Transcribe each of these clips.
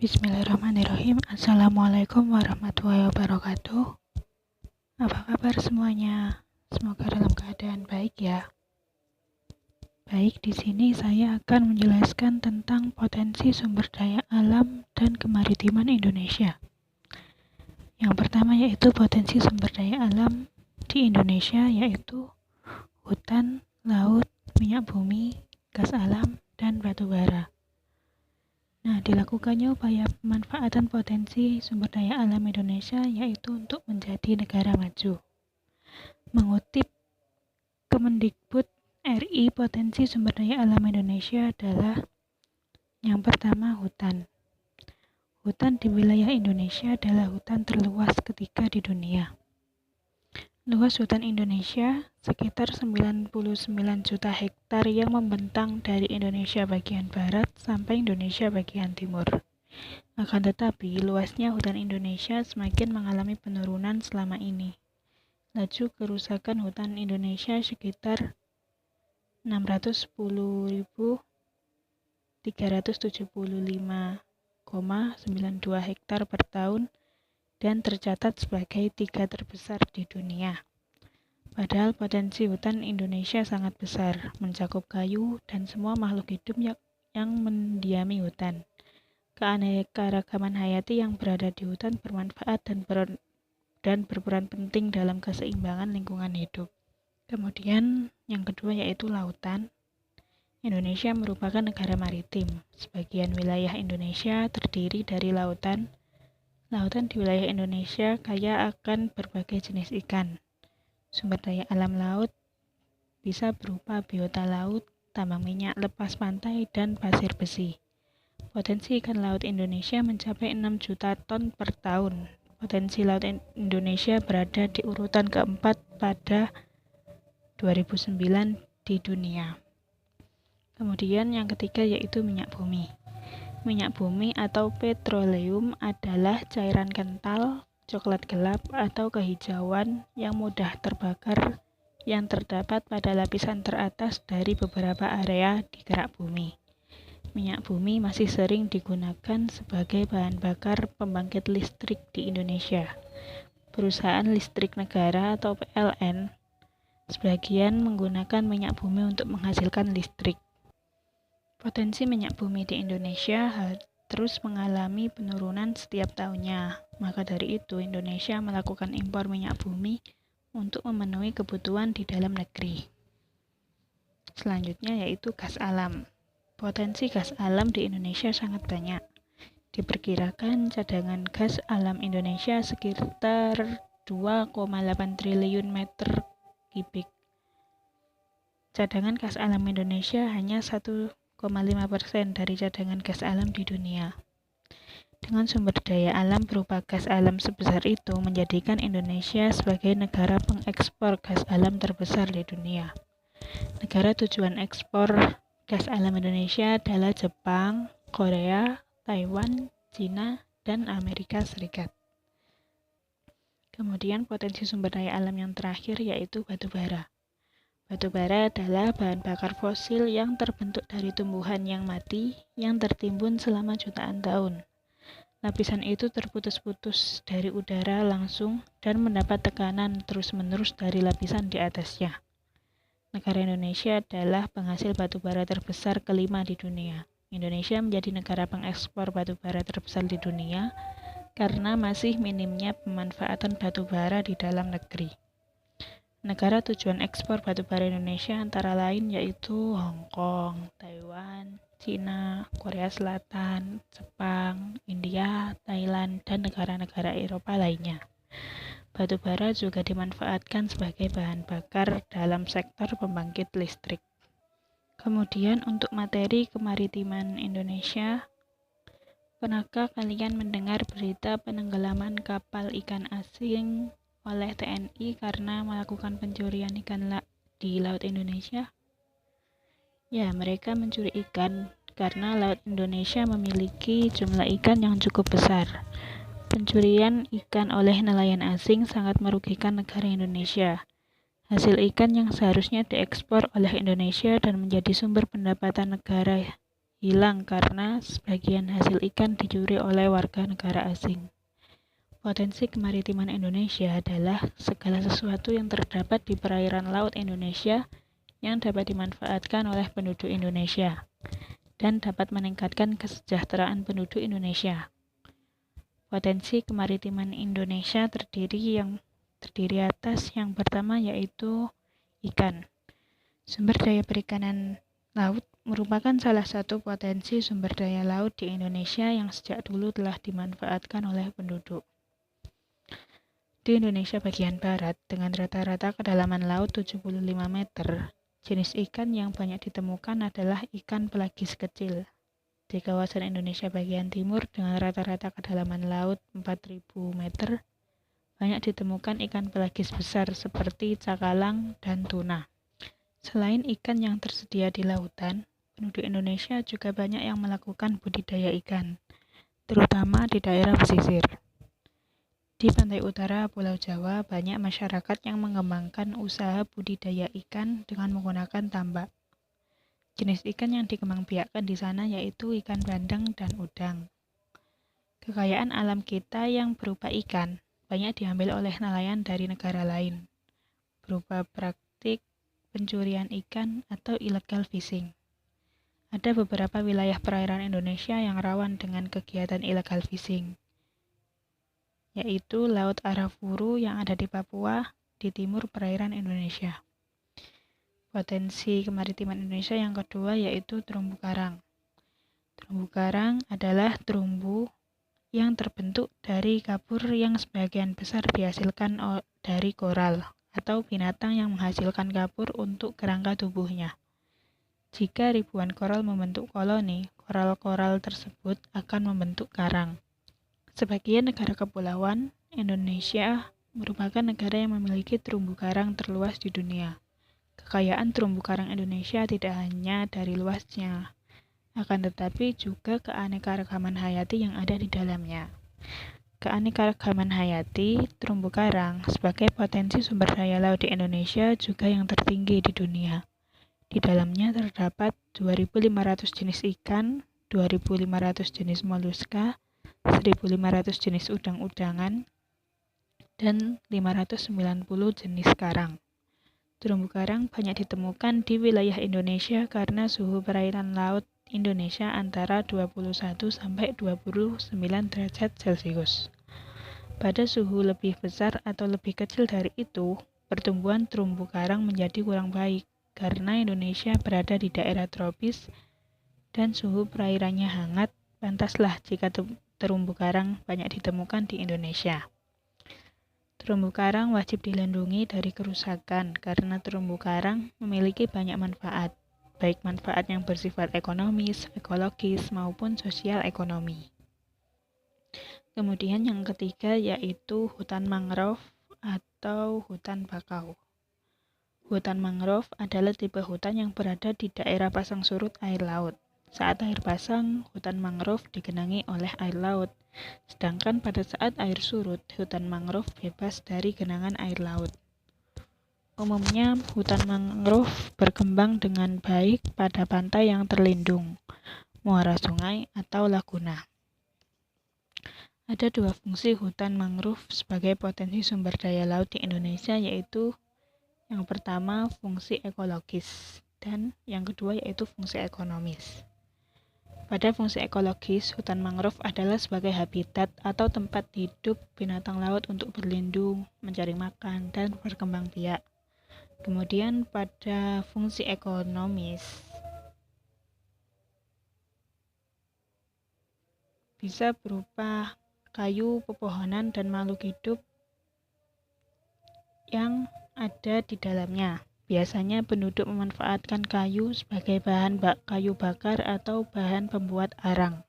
Bismillahirrahmanirrahim. Assalamualaikum warahmatullahi wabarakatuh. Apa kabar semuanya? Semoga dalam keadaan baik ya. Baik, di sini saya akan menjelaskan tentang potensi sumber daya alam dan kemaritiman Indonesia. Yang pertama yaitu potensi sumber daya alam di Indonesia, yaitu hutan, laut, minyak bumi, gas alam, dan batu bara. Nah, dilakukannya upaya pemanfaatan potensi sumber daya alam Indonesia yaitu untuk menjadi negara maju. Mengutip Kemendikbud RI, potensi sumber daya alam Indonesia adalah yang pertama hutan. Hutan di wilayah Indonesia adalah hutan terluas ketiga di dunia. Luas hutan Indonesia sekitar 99 juta hektar yang membentang dari Indonesia bagian barat sampai Indonesia bagian timur. Akan tetapi, luasnya hutan Indonesia semakin mengalami penurunan selama ini. Laju kerusakan hutan Indonesia sekitar 610.375,92 hektar per tahun dan tercatat sebagai 3 terbesar di dunia. Padahal potensi hutan Indonesia sangat besar, mencakup kayu dan semua makhluk hidup yang mendiami hutan. Keanekaragaman hayati yang berada di hutan bermanfaat dan berperan penting dalam keseimbangan lingkungan hidup. Kemudian yang kedua yaitu lautan. Indonesia merupakan negara maritim. Sebagian wilayah Indonesia terdiri dari lautan. Lautan di wilayah Indonesia kaya akan berbagai jenis ikan. Sumber daya alam laut bisa berupa biota laut, tambang minyak lepas pantai, dan pasir besi. Potensi ikan laut Indonesia mencapai 6 juta ton per tahun. Potensi laut Indonesia berada di urutan keempat pada 2009 di dunia. Kemudian yang ketiga yaitu minyak bumi. Minyak bumi atau petroleum adalah cairan kental, coklat gelap atau kehijauan yang mudah terbakar yang terdapat pada lapisan teratas dari beberapa area di kerak bumi. Minyak bumi masih sering digunakan sebagai bahan bakar pembangkit listrik di Indonesia. Perusahaan listrik negara atau PLN sebagian menggunakan minyak bumi untuk menghasilkan listrik. Potensi minyak bumi di Indonesia terus mengalami penurunan setiap tahunnya. Maka dari itu, Indonesia melakukan impor minyak bumi untuk memenuhi kebutuhan di dalam negeri. Selanjutnya yaitu gas alam. Potensi gas alam di Indonesia sangat banyak. Diperkirakan cadangan gas alam Indonesia sekitar 2,8 triliun meter kubik. Cadangan gas alam Indonesia hanya 1,5% dari cadangan gas alam di dunia. Dengan sumber daya alam berupa gas alam sebesar itu menjadikan Indonesia sebagai negara pengekspor gas alam terbesar di dunia. Negara tujuan ekspor gas alam Indonesia adalah Jepang, Korea, Taiwan, Cina, dan Amerika Serikat. Kemudian potensi sumber daya alam yang terakhir yaitu batu bara. Batu bara adalah bahan bakar fosil yang terbentuk dari tumbuhan yang mati yang tertimbun selama jutaan tahun. Lapisan itu terputus-putus dari udara langsung dan mendapat tekanan terus-menerus dari lapisan di atasnya. Negara Indonesia adalah penghasil batu bara terbesar kelima di dunia. Indonesia menjadi negara pengekspor batu bara terbesar di dunia karena masih minimnya pemanfaatan batu bara di dalam negeri. Negara tujuan ekspor batu bara Indonesia antara lain yaitu Hong Kong, Taiwan, Cina, Korea Selatan, Jepang, India, Thailand, dan negara-negara Eropa lainnya. Batu bara juga dimanfaatkan sebagai bahan bakar dalam sektor pembangkit listrik. Kemudian untuk materi kemaritiman Indonesia, pernahkah kalian mendengar berita penenggelaman kapal ikan asing oleh TNI karena melakukan pencurian ikan di Laut Indonesia? Ya, mereka mencuri ikan karena Laut Indonesia memiliki jumlah ikan yang cukup besar. Pencurian ikan oleh nelayan asing sangat merugikan negara Indonesia. Hasil ikan yang seharusnya diekspor oleh Indonesia dan menjadi sumber pendapatan negara hilang karena sebagian hasil ikan dicuri oleh warga negara asing. Potensi kemaritiman Indonesia adalah segala sesuatu yang terdapat di perairan laut Indonesia yang dapat dimanfaatkan oleh penduduk Indonesia dan dapat meningkatkan kesejahteraan penduduk Indonesia. Potensi kemaritiman Indonesia terdiri atas yang pertama yaitu ikan. Sumber daya perikanan laut merupakan salah satu potensi sumber daya laut di Indonesia yang sejak dulu telah dimanfaatkan oleh penduduk. Di Indonesia bagian barat, dengan rata-rata kedalaman laut 75 meter, jenis ikan yang banyak ditemukan adalah ikan pelagis kecil. Di kawasan Indonesia bagian timur, dengan rata-rata kedalaman laut 4000 meter, banyak ditemukan ikan pelagis besar seperti cakalang dan tuna. Selain ikan yang tersedia di lautan, penduduk Indonesia juga banyak yang melakukan budidaya ikan, terutama di daerah pesisir. Di pantai utara Pulau Jawa, banyak masyarakat yang mengembangkan usaha budidaya ikan dengan menggunakan tambak. Jenis ikan yang dikembangbiakkan di sana yaitu ikan bandeng dan udang. Kekayaan alam kita yang berupa ikan banyak diambil oleh nelayan dari negara lain, berupa praktik pencurian ikan atau illegal fishing. Ada beberapa wilayah perairan Indonesia yang rawan dengan kegiatan illegal fishing, yaitu Laut Arafuru yang ada di Papua, di timur perairan Indonesia. Potensi kemaritiman Indonesia yang kedua yaitu terumbu karang. Terumbu karang adalah terumbu yang terbentuk dari kapur yang sebagian besar dihasilkan dari koral atau binatang yang menghasilkan kapur untuk kerangka tubuhnya. Jika ribuan koral membentuk koloni, koral-koral tersebut akan membentuk karang. Sebagian negara kepulauan, Indonesia merupakan negara yang memiliki terumbu karang terluas di dunia. Kekayaan terumbu karang Indonesia tidak hanya dari luasnya, akan tetapi juga keanekaragaman hayati yang ada di dalamnya. Keanekaragaman hayati terumbu karang sebagai potensi sumber daya laut di Indonesia juga yang tertinggi di dunia. Di dalamnya terdapat 2.500 jenis ikan, 2.500 jenis moluska, 1.500 jenis udang-udangan, dan 590 jenis karang. Terumbu karang banyak ditemukan di wilayah Indonesia karena suhu perairan laut Indonesia antara 21 sampai 29 derajat Celcius. Pada suhu lebih besar atau lebih kecil dari itu, pertumbuhan terumbu karang menjadi kurang baik karena Indonesia berada di daerah tropis dan suhu perairannya hangat, pantaslah jika terumbu karang banyak ditemukan di Indonesia. Terumbu karang wajib dilindungi dari kerusakan karena terumbu karang memiliki banyak manfaat, baik manfaat yang bersifat ekonomis, ekologis, maupun sosial ekonomi. Kemudian yang ketiga yaitu hutan mangrove atau hutan bakau. Hutan mangrove adalah tipe hutan yang berada di daerah pasang surut air laut. Saat air pasang, hutan mangrove digenangi oleh air laut. Sedangkan pada saat air surut, hutan mangrove bebas dari genangan air laut. Umumnya, hutan mangrove berkembang dengan baik pada pantai yang terlindung, muara sungai, atau laguna. Ada dua fungsi hutan mangrove sebagai potensi sumber daya laut di Indonesia, yaitu yang pertama fungsi ekologis dan yang kedua yaitu fungsi ekonomis. Pada fungsi ekologis, hutan mangrove adalah sebagai habitat atau tempat hidup binatang laut untuk berlindung, mencari makan, dan berkembang biak. Kemudian pada fungsi ekonomis, bisa berupa kayu, pepohonan, dan makhluk hidup yang ada di dalamnya. Biasanya penduduk memanfaatkan kayu sebagai bahan kayu bakar atau bahan pembuat arang.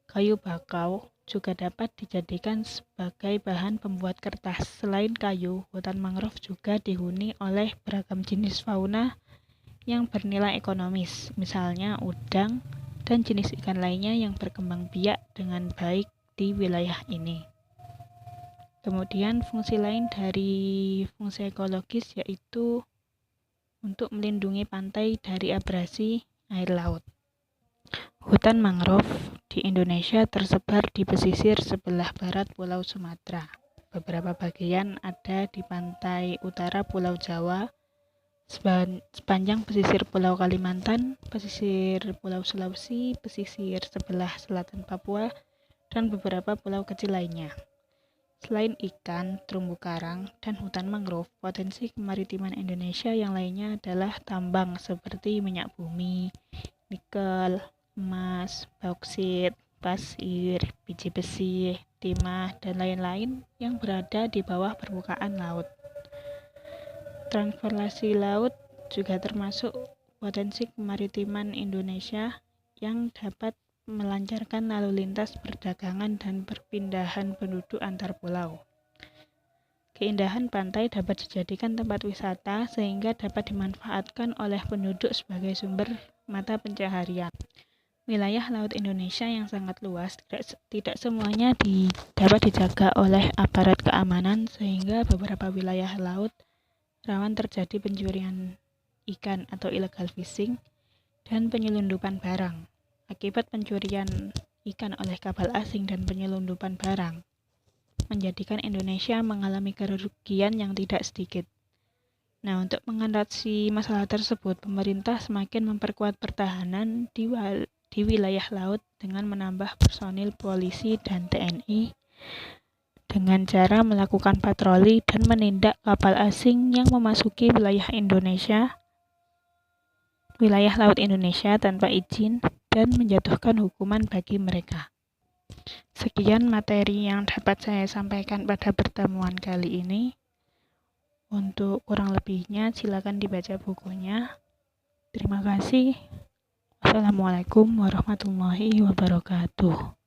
Kayu bakau juga dapat dijadikan sebagai bahan pembuat kertas. Selain kayu, hutan mangrove juga dihuni oleh beragam jenis fauna yang bernilai ekonomis, misalnya udang dan jenis ikan lainnya yang berkembang biak dengan baik di wilayah ini. Kemudian fungsi lain dari fungsi ekologis yaitu untuk melindungi pantai dari abrasi air laut. Hutan mangrove di Indonesia tersebar di pesisir sebelah barat Pulau Sumatera. Beberapa bagian ada di pantai utara Pulau Jawa, sepanjang pesisir Pulau Kalimantan, pesisir Pulau Sulawesi, pesisir sebelah selatan Papua, dan beberapa pulau kecil lainnya. Selain ikan, terumbu karang, dan hutan mangrove, potensi kemaritiman Indonesia yang lainnya adalah tambang seperti minyak bumi, nikel, emas, bauksit, pasir, biji besi, timah, dan lain-lain yang berada di bawah permukaan laut. Transportasi laut juga termasuk potensi kemaritiman Indonesia yang dapat melancarkan lalu lintas perdagangan dan perpindahan penduduk antar pulau. Keindahan pantai dapat dijadikan tempat wisata sehingga dapat dimanfaatkan oleh penduduk sebagai sumber mata pencaharian. Wilayah laut Indonesia yang sangat luas tidak semuanya dapat dijaga oleh aparat keamanan sehingga beberapa wilayah laut rawan terjadi pencurian ikan atau illegal fishing dan penyelundupan barang. Akibat pencurian ikan oleh kapal asing dan penyelundupan barang menjadikan Indonesia mengalami kerugian yang tidak sedikit. Nah, untuk mengatasi masalah tersebut, pemerintah semakin memperkuat pertahanan di wilayah laut dengan menambah personil polisi dan TNI dengan cara melakukan patroli dan menindak kapal asing yang memasuki wilayah laut Indonesia tanpa izin dan menjatuhkan hukuman bagi mereka. Sekian materi yang dapat saya sampaikan pada pertemuan kali ini. Untuk kurang lebihnya silakan dibaca bukunya. Terima kasih. Wassalamualaikum warahmatullahi wabarakatuh.